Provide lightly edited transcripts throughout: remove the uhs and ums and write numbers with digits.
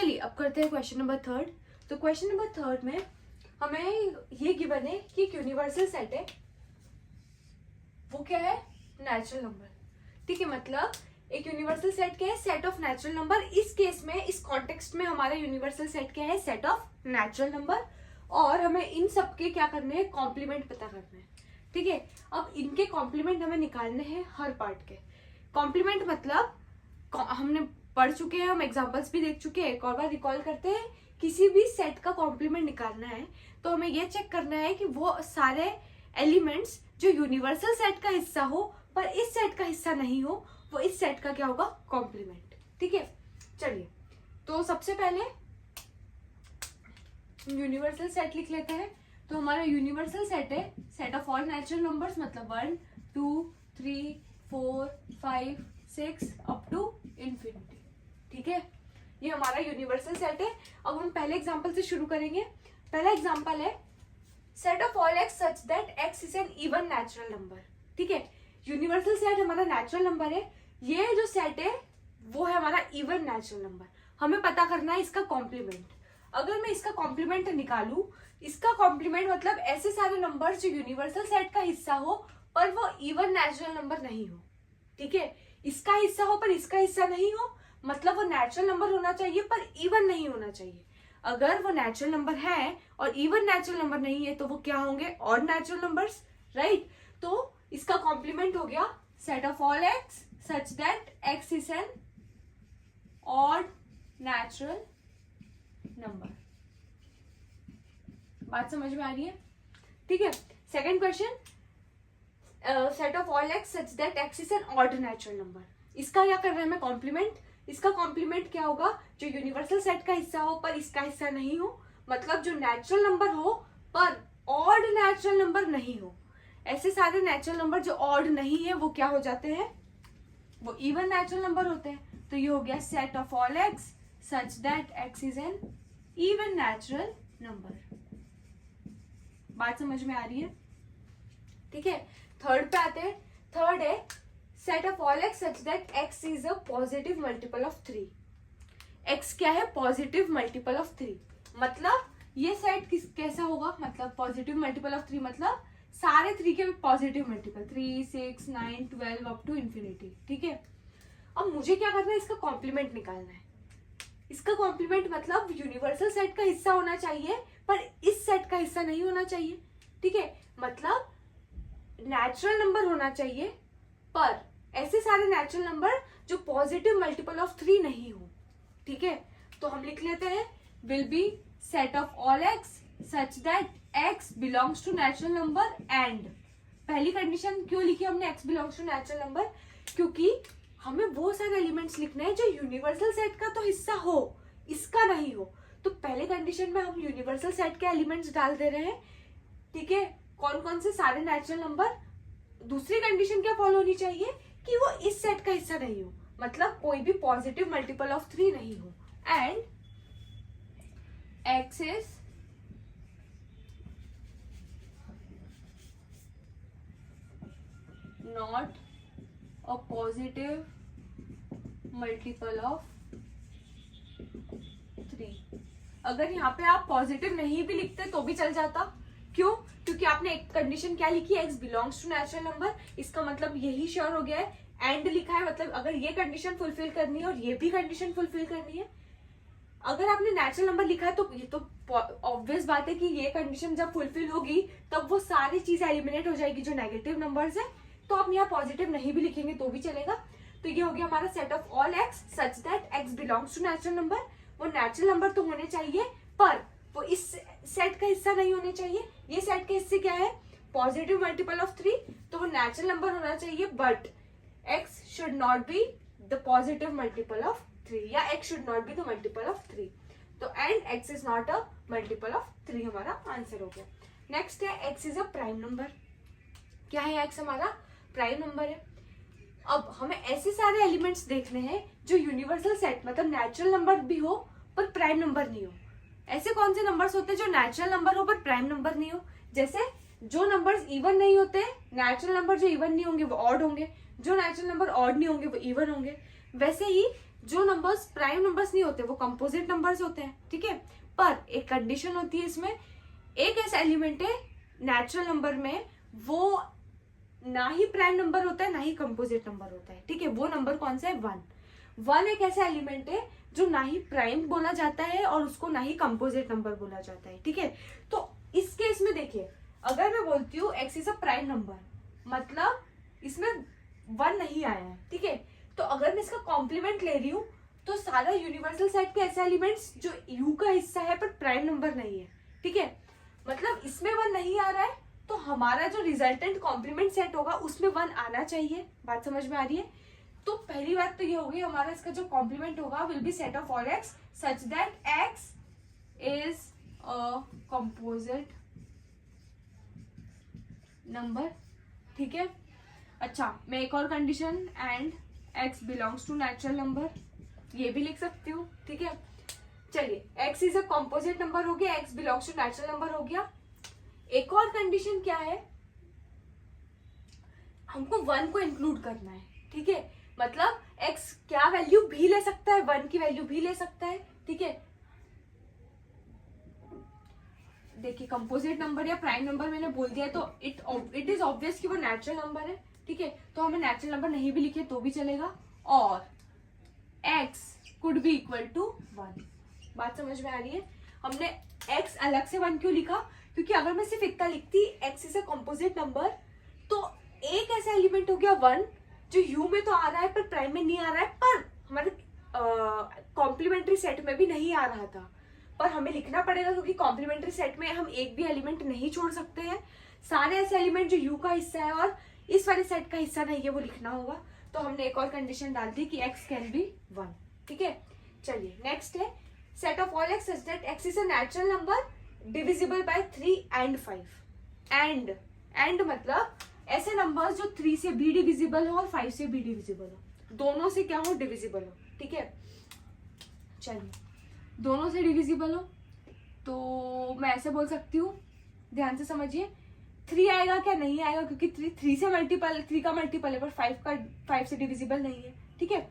चलिए अब करते हैं क्वेश्चन नंबर थर्ड। तो क्वेश्चन नंबर थर्ड में हमें ये गिवन है कि एक यूनिवर्सल सेट है, वो क्या है, नेचुरल नंबर। ठीक है, मतलब एक यूनिवर्सल सेट क्या है, सेट ऑफ नेचुरल नंबर। इस केस में, इस कॉन्टेक्स्ट में हमारा यूनिवर्सल सेट क्या है, सेट ऑफ नेचुरल नंबर। और हमें इन सबके क्या करने हैं, कॉम्प्लीमेंट पता करना है। ठीक है, अब इनके कॉम्प्लीमेंट हमें निकालने हैं हर पार्ट के। कॉम्प्लीमेंट मतलब हमने पढ़ चुके हैं, हम एग्जांपल्स भी देख चुके हैं। एक और बार रिकॉल करते हैं, किसी भी सेट का कॉम्प्लीमेंट निकालना है तो हमें ये चेक करना है कि वो सारे एलिमेंट्स जो यूनिवर्सल सेट का हिस्सा हो पर इस सेट का हिस्सा नहीं हो, वो इस सेट का क्या होगा, कॉम्प्लीमेंट। ठीक है, चलिए तो सबसे पहले यूनिवर्सल सेट लिख लेते हैं। तो हमारा यूनिवर्सल सेट है set of all natural numbers, मतलब 1 2 3 4 5 6 अप टू इंफिनिटी। ठीक है, ये हमारा यूनिवर्सल सेट है। अब हम पहले एग्जांपल से शुरू करेंगे। पहला एग्जांपल है set of all x such that x is an even natural number. ठीक है, यूनिवर्सल सेट हमारा नेचुरल नंबर है। ये जो सेट है वो है हमारा इवन नेचुरल नंबर। हमें पता करना है इसका कॉम्प्लीमेंट। अगर मैं इसका कॉम्प्लीमेंट निकालू, इसका कॉम्प्लीमेंट मतलब ऐसे सारे नंबर जो यूनिवर्सल सेट का हिस्सा हो पर वो इवन नेचुरल नंबर नहीं हो। ठीक है, इसका हिस्सा हो पर इसका हिस्सा नहीं हो, मतलब वो नेचुरल नंबर होना चाहिए पर इवन नहीं होना चाहिए। अगर वो नेचुरल नंबर है और इवन नेचुरल नंबर नहीं है तो वो क्या होंगे, ऑड नेचुरल नंबर्स, राइट। तो इसका कॉम्प्लीमेंट हो गया set of all x such that x is an odd natural number. बात समझ में आ रही है? ठीक है, second question set of all x such that x is an odd natural number. इसका क्या कर रहे हैं हमें, कॉम्प्लीमेंट। इसका कॉम्प्लीमेंट क्या होगा, जो यूनिवर्सल सेट का हिस्सा हो पर इसका हिस्सा नहीं हो, मतलब जो नेचुरल नंबर हो पर ऑड नेचुरल नंबर नहीं हो। ऐसे सारे नेचुरल नंबर जो ऑड नहीं है वो क्या हो जाते हैं, वो इवन नेचुरल नंबर होते हैं। तो ये हो गया set of all x such that x is an even natural number. बात समझ में आ रही है? ठीक है, थर्ड पे आते हैं। थर्ड है set of all x such that x is a positive multiple of 3। X क्या है, पॉजिटिव मल्टीपल ऑफ 3। मतलब ये सेट कैसा होगा, मतलब पॉजिटिव मल्टीपल ऑफ 3 मतलब सारे 3 के positive multiple, 3 6 9 12 up to infinity. ठीक है, अब मुझे क्या करना है, इसका कॉम्प्लीमेंट निकालना है। इसका कॉम्प्लीमेंट मतलब यूनिवर्सल सेट का हिस्सा होना चाहिए पर इस सेट का हिस्सा नहीं होना चाहिए। ठीक है, मतलब नेचुरल नंबर होना चाहिए पर ऐसे सारे नेचुरल नंबर जो पॉजिटिव मल्टीपल ऑफ 3 नहीं हो। ठीक है, तो हम लिख लेते हैं will be set of all x such that x belongs to natural number and. पहली कंडीशन क्यों लिखी हमने x belongs to natural number, क्योंकि हमें वो सारे एलिमेंट्स लिखने हैं जो यूनिवर्सल सेट का तो हिस्सा हो, इसका नहीं हो। तो पहले कंडीशन में हम यूनिवर्सल सेट के एलिमेंट्स डाल दे रहे हैं। ठीक है, कौन कौन से, सारे नेचुरल नंबर। दूसरी कंडीशन क्या फॉलो होनी चाहिए कि वो इस सेट का हिस्सा नहीं हो, मतलब कोई भी पॉजिटिव मल्टीपल ऑफ 3 नहीं हो। And x is not a positive multiple of 3। अगर यहाँ पे आप पॉजिटिव नहीं भी लिखते तो भी चल जाता। क्यों? क्योंकि आपने एक कंडीशन क्या लिखी है, x belongs to natural number. इसका मतलब यही श्योर हो गया है, एंड लिखा है, मतलब अगर ये कंडीशन फुलफिल करनी है और ये भी कंडीशन फुलफिल करनी है। अगर आपने नेचुरल नंबर लिखा है तो ये तो ऑब्वियस बात है कि ये कंडीशन जब फुलफिल होगी तब वो सारी चीजें एलिमिनेट हो जाएगी जो नेगेटिव नंबर्स है। तो आप यहाँ पॉजिटिव नहीं भी लिखेंगे तो भी चलेगा। तो ये हो गया हमारा set of all x such that x belongs to natural number. वो नेचुरल नंबर तो होने चाहिए पर वो इस सेट का हिस्सा नहीं होने चाहिए। ये सेट के हिस्से क्या है, पॉजिटिव मल्टीपल ऑफ 3, तो वो नेचुरल नंबर होना चाहिए but x should not be the positive multiple of 3 या x should not be the multiple of 3। तो and x is not a multiple of 3 हमारा आंसर हो गया। नेक्स्ट है x is a prime number. क्या है, x हमारा prime number है। अब हमें ऐसे सारे एलिमेंट्स देखने हैं जो यूनिवर्सल सेट मतलब नेचुरल नंबर भी हो पर प्राइम नंबर नहीं हो। ऐसे कौन से नंबर्स होते हैं जो नेचुरल नंबर हो पर प्राइम नंबर नहीं हो, जैसे जो नंबर्स इवन नहीं होते, नेचुरल नंबर जो इवन नहीं होंगे वो ऑड होंगे, जो नेचुरल नंबर ऑड नहीं होंगे वो इवन होंगे। वैसे ही जो नंबर्स प्राइम नंबर्स नहीं होते वो कंपोजिट नंबर्स होते हैं, ठीक है। पर एक कंडीशन होती है इसमें, एक ऐसा एलिमेंट है नेचुरल नंबर में वो ना ही प्राइम नंबर होता है ना ही कंपोजिट नंबर होता है, ठीक है। वो नंबर कौन सा है? 1। 1 एक ऐसा एलिमेंट है जो ना ही प्राइम बोला जाता है और उसको ना ही कंपोजिट नंबर बोला जाता है, ठीक है। तो इस केस में देखिए, अगर मैं बोलती हूँ x is a prime number, मतलब इसमें 1 नहीं आया है, ठीक है। तो अगर मैं इसका कॉम्प्लीमेंट ले रही हूँ तो सारा यूनिवर्सल सेट के ऐसे एलिमेंट्स जो u का हिस्सा है पर प्राइम नंबर नहीं है, ठीक है। मतलब इसमें 1 नहीं आ रहा है तो हमारा जो रिजल्टेंट कॉम्प्लीमेंट सेट होगा उसमें 1 आना चाहिए। बात समझ में आ रही है? तो पहली बात तो ये होगी, हमारा इसका जो कॉम्प्लीमेंट होगा will be set of all x such that x is a composite number, ठीक है। अच्छा, मैं एक और condition, and x belongs to natural number, ये भी लिख सकती हूँ, ठीक है। चलिए, x is a composite number हो गया, x belongs to natural number हो गया। एक और कंडीशन क्या है, हमको 1 को इंक्लूड करना है, ठीक है। मतलब x क्या वैल्यू भी ले सकता है, 1 की वैल्यू भी ले सकता है, ठीक है। देखिए, कंपोजिट नंबर या प्राइम नंबर मैंने बोल दिया तो इट इज ऑब्वियस कि वो नेचुरल नंबर है, ठीक है। तो हमें नेचुरल नंबर नहीं भी लिखे तो भी चलेगा, और x could be equal to 1। बात समझ में आ रही है? हमने x अलग से 1 क्यों लिखा? क्योंकि अगर मैं सिर्फ इतना लिखती x is a composite number तो एक ऐसा एलिमेंट हो गया 1 जो u में तो आ रहा है पर प्राइम में नहीं आ रहा है, पर हमारे कॉम्प्लीमेंट्री सेट में भी नहीं आ रहा था, पर हमें लिखना पड़ेगा क्योंकि कॉम्प्लीमेंट्री सेट में हम एक भी एलिमेंट नहीं छोड़ सकते हैं। सारे ऐसे एलिमेंट जो u का हिस्सा है और इस वाले सेट का हिस्सा नहीं है वो लिखना होगा। तो हमने एक और कंडीशन डाल दी कि x कैन बी 1, ठीक है। चलिए, नेक्स्ट है set of all x such that x is a natural number divisible by 3 and 5। And मतलब ऐसे नंबर्स जो 3 से भी डिविजिबल हो और 5 से भी डिविजिबल हो, दोनों से क्या हो? डिविजिबल हो, ठीक है। चलिए, दोनों से डिविजिबल हो तो मैं ऐसे बोल सकती हूँ, ध्यान से समझिए, 3 आएगा क्या? नहीं आएगा, क्योंकि 3 से मल्टीपल, 3 का मल्टीपल है पर 5 से डिविजिबल नहीं है, ठीक है।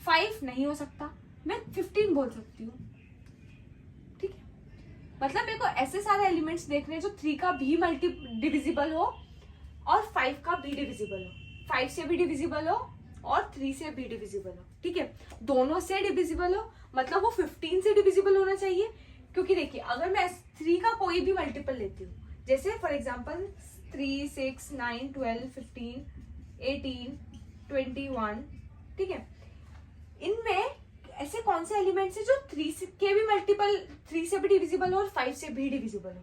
5 नहीं हो सकता, मैं 15 बोल सकती हूँ, ठीक है। मतलब मेरे को ऐसे सारे एलिमेंट्स देखने हैं जो 3 का भी डिविजिबल हो और 5 का भी डिविजिबल हो, 5 से भी डिविजिबल हो और 3 से भी डिविजिबल हो, ठीक है। दोनों से डिविजिबल हो, मतलब वो 15 से डिविजिबल होना चाहिए। क्योंकि देखिए, अगर मैं 3 का कोई भी मल्टीपल लेती हूँ, जैसे फॉर एग्जाम्पल 3, 6, 9, 12, 15, 18, 21, ठीक है। इनमें ऐसे कौन से एलिमेंट्स है जो 3 के भी मल्टीपल, 3 से भी डिविजिबल हो और 5 से भी डिविजिबल हो?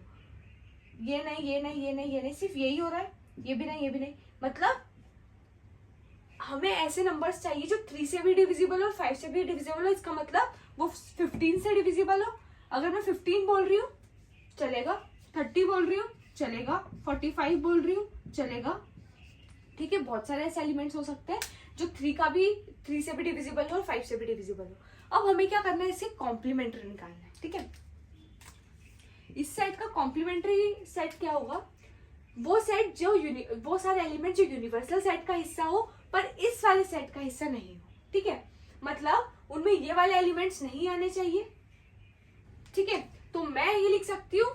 ये नहीं, ये नहीं, ये नहीं, ये नहीं, सिर्फ यही हो रहा है, ये भी नहीं, ये भी नहीं। मतलब हमें ऐसे नंबर्स चाहिए जो 3 से भी डिविजिबल हो और 5 से भी डिविजिबल हो। इसका मतलब वो 15 से डिविजिबल हो। अगर मैं 15 बोल रही हूँ चलेगा, 30 बोल रही हूँ चलेगा, 45 बोल रही हूँ चलेगा, ठीक है। बहुत सारे ऐसे एलिमेंट्स हो सकते हैं जो 3 से भी डिविजिबल हो और 5 से भी डिविजिबल हो। अब हमें क्या करना है? इससे कॉम्प्लीमेंट्री निकालना है, ठीक है। इस सेट का कॉम्प्लीमेंट्री सेट क्या होगा? वो सेट जो वो सारे एलिमेंट जो यूनिवर्सल सेट का हिस्सा हो पर इस वाले सेट का हिस्सा नहीं हो, ठीक है। मतलब उनमें ये वाले एलिमेंट्स नहीं आने चाहिए, ठीक है। तो मैं ये लिख सकती हूँ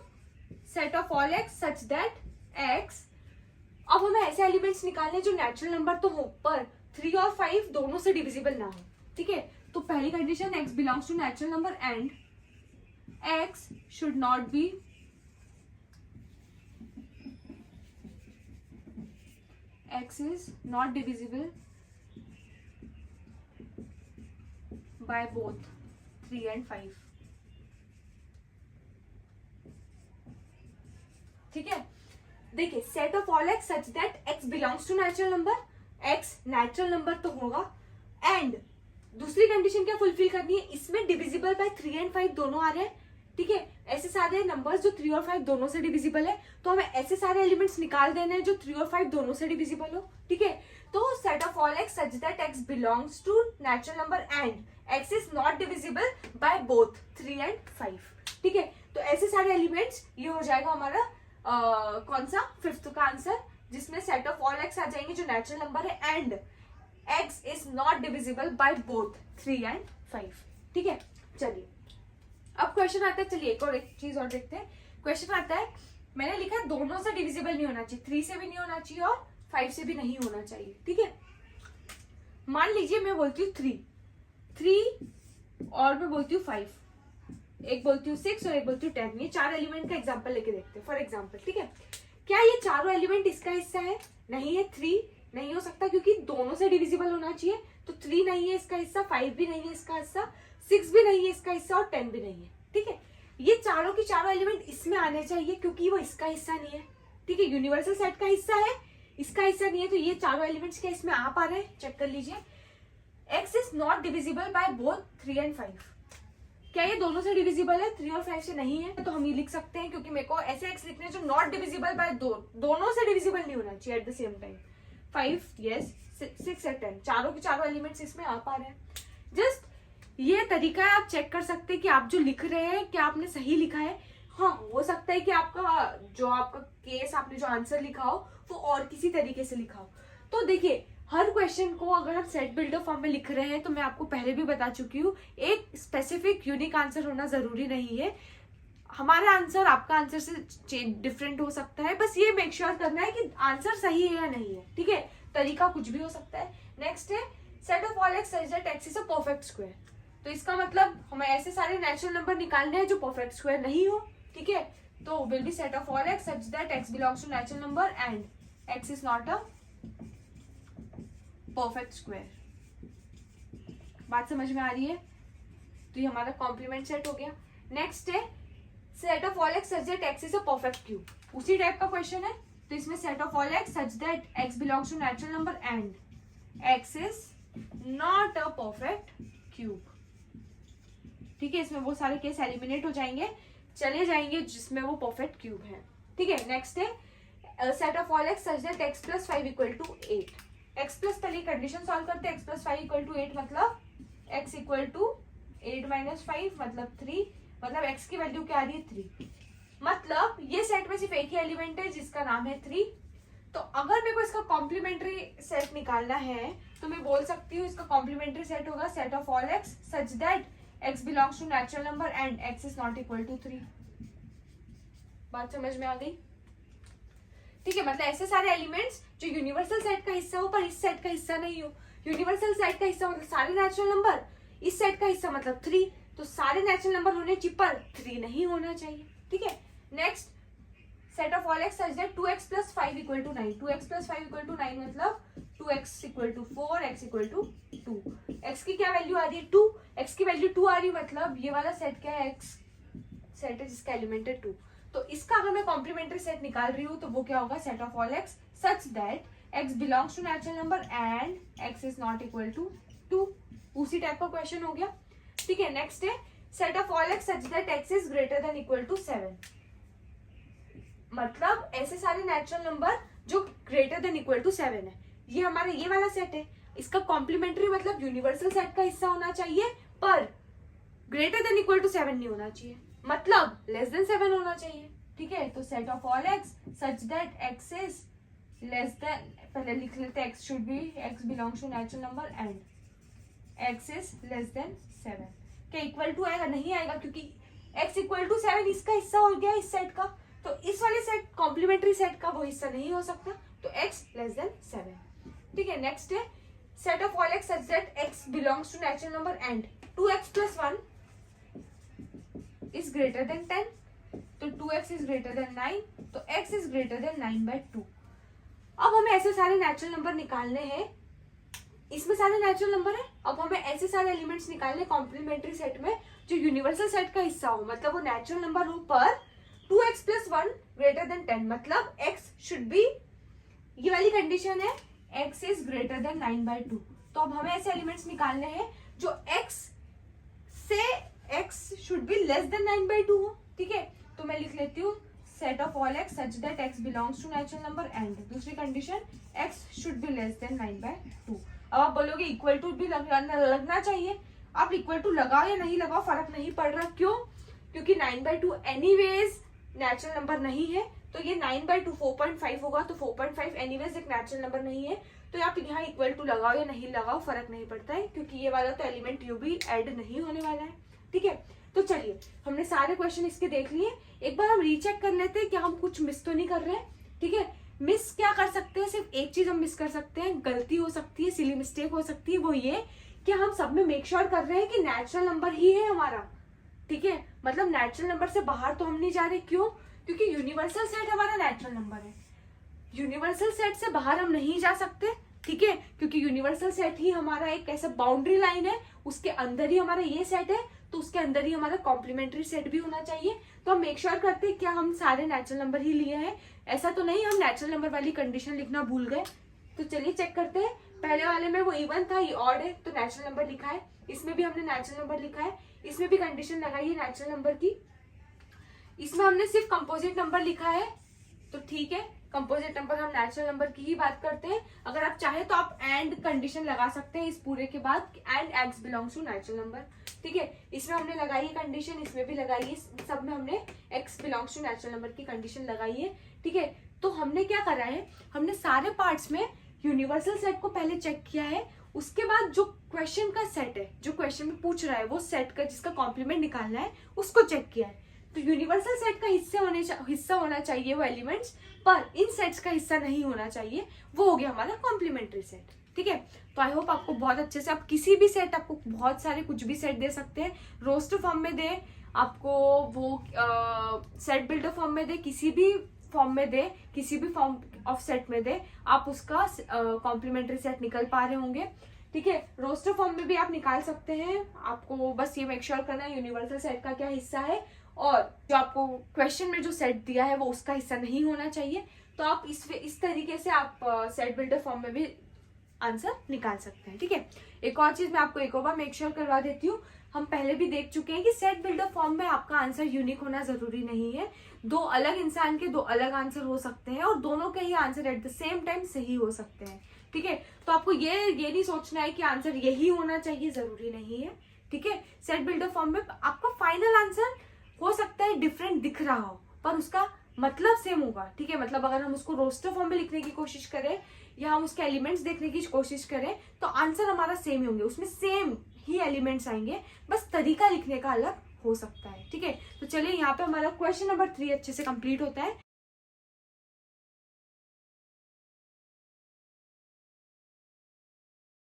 set of all x such that x। अब हमें ऐसे एलिमेंट्स निकालने जो नेचुरल नंबर तो हो पर 3 और 5 दोनों से डिविजिबल ना हो, ठीक है। तो पहली condition x belongs to natural number and x should not be x is not divisible by both 3 and 5, ठीक है। देखिए, set of all x such that x belongs to natural number, x natural number तो होगा, and दूसरी condition क्या fulfil करनी है? इसमें डिविजिबल बाय 3 and 5 दोनों आ रहे हैं, ठीक है। ऐसे सारे नंबर्स जो 3 और 5 दोनों से डिविजिबल है, तो हमें ऐसे सारे एलिमेंट्स निकाल देने हैं जो 3 और 5 दोनों से डिविजिबल हो, ठीक है। तो set of all x such that x belongs to natural number and x is not divisible by both 3 and 5, ठीक है। तो ऐसे सारे एलिमेंट्स, ये हो जाएगा हमारा कौन सा? 5th का आंसर, जिसमें सेट ऑफ ऑल x आ जाएंगे जो नेचुरल नंबर है and x is not divisible by both 3 and 5. ठीक है, चलिए अब क्वेश्चन आता है, चलिए एक चीज और देखते हैं. क्वेश्चन आता है, मैंने लिखा है दोनों से डिविजिबल नहीं होना चाहिए, 3 से भी नहीं होना चाहिए और 5 से भी नहीं होना चाहिए. ठीक है, मान लीजिए मैं बोलती हूँ 3 और मैं बोलती हूँ 5, एक बोलती हूँ 6 और एक बोलती हूँ 10. ये 4 एलिमेंट का एग्जांपल लेके देखते हैं. फॉर एग्जांपल, ठीक है, क्या ये चारों एलिमेंट इसका हिस्सा है? नहीं है. 3 नहीं हो सकता क्योंकि दोनों से डिविजिबल होना चाहिए, तो 3 नहीं है इसका हिस्सा, 5 भी नहीं है इसका हिस्सा, 6 भी नहीं है इसका हिस्सा और 10 भी नहीं है. ठीक है, ये चारों की चारों एलिमेंट इसमें आने चाहिए क्योंकि वो इसका हिस्सा नहीं है. ठीक है, यूनिवर्सल सेट का हिस्सा है, इसका हिस्सा नहीं है, तो ये चारों एलिमेंट्स क्या इसमें आ पा रहे हैं? चेक कर लीजिए. x is not divisible by both 3 and 5. क्या ये दोनों से डिविजिबल है? 3 और 5 से नहीं है, तो हम ये लिख सकते हैं क्योंकि मेरे को ऐसे x लिखने जो नॉट डिविजिबल बाय दोनों से डिविजिबल नहीं होना चाहिए eight the same time. 5 yes, 6 और 10 चारों के चारों एलिमेंट्स इसमें आ पा रहे हैं. जस्ट ये तरीका है, आप चेक कर सकते हैं कि आप जो लिख रहे हैं क्या आपने सही लिखा है. हाँ, हो सकता है कि आपका केस, आपने जो आंसर लिखा हो वो और किसी तरीके से लिखा हो. तो देखिए, हर क्वेश्चन को अगर हम सेट बिल्डर फॉर्म में लिख रहे हैं तो मैं आपको पहले भी बता चुकी हूँ, एक स्पेसिफिक यूनिक आंसर होना जरूरी नहीं है. हमारा आंसर आपका आंसर से डिफरेंट हो सकता है, बस ये मेक श्योर करना है कि आंसर सही है या नहीं है. ठीक है, तरीका कुछ भी हो सकता है. नेक्स्ट है set of all x such that x is a perfect square. तो इसका मतलब हमें ऐसे सारे नेचुरल नंबर निकालने हैं जो परफेक्ट स्क्वायर नहीं हो. ठीक है, तो will be set of all x such that x belongs to natural number and x is not a perfect square. बात समझ में आ रही है? तो ये हमारा कॉम्प्लीमेंट सेट हो गया. नेक्स्ट है set of all x such that x is a perfect cube. उसी टाइप का क्वेश्चन है, तो इसमें set of all x such that x belongs to natural number and x is not a perfect cube. ठीक है, इसमें वो सारे केस एलिमिनेट हो जाएंगे, चले जाएंगे जिसमें वो परफेक्ट क्यूब है. ठीक है, नेक्स्ट है set of all x such that x plus 5 equal to 8. X plus, पहले कंडीशन सॉल्व करते हैं. एक्स प्लस 5 इक्वल टू 8 मतलब एक्स इक्वल टू 8 माइनस 5 मतलब 3, मतलब एक्स की वैल्यू क्या आ रही है? 3. मतलब ये सेट में सिर्फ एक ही एलिमेंट है जिसका नाम है 3. तो अगर मेरे को इसका कॉम्प्लीमेंट्री सेट निकालना है तो मैं बोल सकती हूँ इसका कॉम्प्लीमेंट्री सेट होगा set of all x such that x belongs to natural number and x is not equal to 3. बात समझ में आ गई? ठीक है, मतलब ऐसे सारे एलिमेंट्स जो यूनिवर्सल सेट का हिस्सा हो पर इस सेट का हिस्सा नहीं हो. यूनिवर्सल सेट का हिस्सा मतलब सारे नेचुरल नंबर, इस सेट का हिस्सा मतलब 3, तो सारे नेचुरल नंबर होने चाहिए पर 3 नहीं होना चाहिए. ठीक है, next set of all x such that 2x plus 5 equal to 9. 2x plus 5 equal to 9 मतलब 2x equal to 4, x equal to 2. x की क्या वैल्यू आ रही है? 2. x की वैल्यू 2 आ रही है, मतलब ये वाला सेट क्या है? x सेट है जिसका एलिमेंट है 2. तो इसका अगर मैं कॉम्प्लीमेंट्री सेट निकाल रही हूँ तो वो क्या होगा? Set of all x such that x belongs to natural number and x is not equal to 2. उसी टाइप का क्वेश्चन हो गया. ठीक है, नेक्स्ट है set of all x such that x is greater than equal to 7. मतलब ऐसे सारे नेचुरल नंबर जो ग्रेटर देन इक्वल टू 7 है, ये हमारा ये वाला सेट है. इसका कॉम्प्लीमेंट्री मतलब यूनिवर्सल सेट का हिस्सा होना चाहिए पर ग्रेटर देन इक्वल टू 7 नहीं होना चाहिए, मतलब लेस देन 7 होना चाहिए. ठीक है, तो set of all x such that x is less than, पहले लिख लेते हैं x should be x belongs to natural number and x is less than 7. क्या इक्वल टू आएगा? नहीं आएगा क्योंकि एक्स इक्वल टू 7 इसका हिस्सा हो गया इस सेट का, तो इस वाले सेट कॉम्प्लीमेंट्री सेट का वो हिस्सा नहीं हो सकता, तो x लेस देन 7. ठीक है, नेक्स्ट है set of all x such that x belongs to natural number and 2x plus 1 is greater than 10. तो 2x इज ग्रेटर देन 9, तो x इज ग्रेटर देन 9/2. अब हमें ऐसे सारे नेचुरल नंबर निकालने हैं, इसमें सारे नेचुरल नंबर है. अब हमें ऐसे सारे एलिमेंट्स निकालने कॉम्प्लीमेंट्री सेट में जो यूनिवर्सल सेट का हिस्सा हो, मतलब वो नेचुरल नंबर हो पर 2x plus 1 greater than 10, मतलब x should be, ये वाली कंडीशन है x is greater than 9/2. तो अब हमें ऐसे एलिमेंट्स निकालने हैं जो x से x should be less than 9/2 हो. ठीक है, तो मैं लिख लेती हूँ set of all x such that x belongs to natural number एंड दूसरी condition x should be less than 9/2. अब आप बोलोगे इक्वल टू भी लगना चाहिए. आप इक्वल टू लगाओ या नहीं लगाओ फर्क नहीं पड़ रहा. क्यों? क्योंकि 9/2 एनीवेज नेचुरल नंबर नहीं है, तो ये 9/2 4.5 होगा, तो 4.5 एनीवेज एक नेचुरल नंबर नहीं है, तो आप यहाँ इक्वल टू लगाओ या नहीं लगाओ फर्क नहीं पड़ता है, क्योंकि ये वाला तो एलिमेंट यू भी ऐड नहीं होने वाला है। ठीक है, तो चलिए हमने सारे क्वेश्चन इसके देख लिए, एक बार हम रीचेक कर लेते हैं कि हम कुछ मिस तो नहीं कर रहे हैं। ठीक है, मिस क्या कर सकते हैं, सिर्फ एक चीज हम मिस कर सकते हैं, गलती हो सकती है, सिली मिस्टेक हो सकती है, वो ये कि हम सब में मेक श्योर कर रहे हैं कि नेचुरल नंबर ही है हमारा। ठीक है, मतलब नेचुरल नंबर से बाहर तो हम नहीं जा रहे, क्यों? क्योंकि यूनिवर्सल सेट हमारा नेचुरल नंबर है, यूनिवर्सल सेट से बाहर हम नहीं जा सकते। ठीक है, क्योंकि यूनिवर्सल सेट ही हमारा एक ऐसा बाउंड्री लाइन है, उसके अंदर ही हमारा ये सेट है, तो उसके अंदर ही हमारा कॉम्प्लीमेंट्री सेट भी होना चाहिए। तो हम मेक श्योर करते हैं क्या हम सारे नेचुरल नंबर ही लिए हैं, ऐसा तो नहीं हम नेचुरल नंबर वाली कंडीशन लिखना भूल गए। तो चलिए चेक करते हैं, पहले वाले में वो इवन था, ये ऑड है तो नेचुरल नंबर लिखा है, इसमें भी हमने नेचुरल नंबर लिखा है, इसमें भी कंडीशन लगाई है नेचुरल नंबर की, इसमें हमने सिर्फ कंपोजिट नंबर लिखा है, तो ठीक है कंपोजिट नंबर हम नेचुरल नंबर की ही बात करते हैं। अगर आप चाहे तो आप एंड कंडीशन लगा सकते हैं इस पूरे के बाद, and x belongs to natural number. ठीक है, इसमें हमने लगाई है कंडीशन, इसमें भी लगाई है, सब में हमने x belongs to natural number की कंडीशन लगाई है। ठीक है, तो हमने क्या करा है, हमने सारे पार्ट्स में यूनिवर्सल सेट को पहले चेक किया है, उसके बाद जो क्वेश्चन का सेट है, जो क्वेश्चन में पूछ रहा है वो सेट का जिसका कॉम्प्लीमेंट निकालना है उसको चेक किया है। तो यूनिवर्सल सेट का हिस्सा होना चाहिए वो एलिमेंट्स, पर इन सेट्स का हिस्सा नहीं होना चाहिए, वो हो गया हमारा कॉम्प्लीमेंट्री सेट। ठीक है, तो आई होप आपको बहुत अच्छे से, आप किसी भी सेट, आपको बहुत सारे कुछ भी सेट दे सकते हैं, रोस्टर फॉर्म में दे आपको, वो सेट बिल्डर फॉर्म में दे, किसी भी फॉर्म में दे, किसी भी फॉर्म ऑफ सेट में दे, आप उसका कॉम्प्लीमेंट्री सेट निकल पा रहे होंगे। ठीक है, रोस्टर फॉर्म में भी आप निकाल सकते हैं, आपको बस ये मेक श्योर करना है यूनिवर्सल सेट का क्या हिस्सा है, और जो आपको क्वेश्चन में जो सेट दिया है वो उसका हिस्सा नहीं होना चाहिए। तो आप इस तरीके से आप सेट बिल्डर फॉर्म में भी आंसर निकाल सकते हैं। ठीक है, एक और चीज मैं आपको एक और बार मेक श्योर करवा देती हूँ, हम पहले भी देख चुके हैं कि सेट बिल्डर फॉर्म में आपका आंसर यूनिक होना जरूरी नहीं है, दो अलग इंसान के दो अलग आंसर हो सकते हैं और दोनों के ही answer at the same time सही हो सकते हैं। ठीक है, तो आपको ये नहीं सोचना है कि आंसर यही होना चाहिए, जरूरी नहीं है। ठीक है, सेट बिल्डर फॉर्म में आपका फाइनल आंसर हो सकता है डिफरेंट दिख रहा हो, पर उसका मतलब सेम होगा। ठीक है, मतलब अगर हम उसको रोस्टर फॉर्म में लिखने की कोशिश करें या हम उसके एलिमेंट्स देखने की कोशिश करें तो आंसर हमारा सेम ही होंगे, उसमें सेम ही एलिमेंट्स आएंगे, बस तरीका लिखने का अलग हो सकता है। ठीक है, तो चलिए यहाँ पे हमारा क्वेश्चन नंबर 3 अच्छे से कंप्लीट होता है।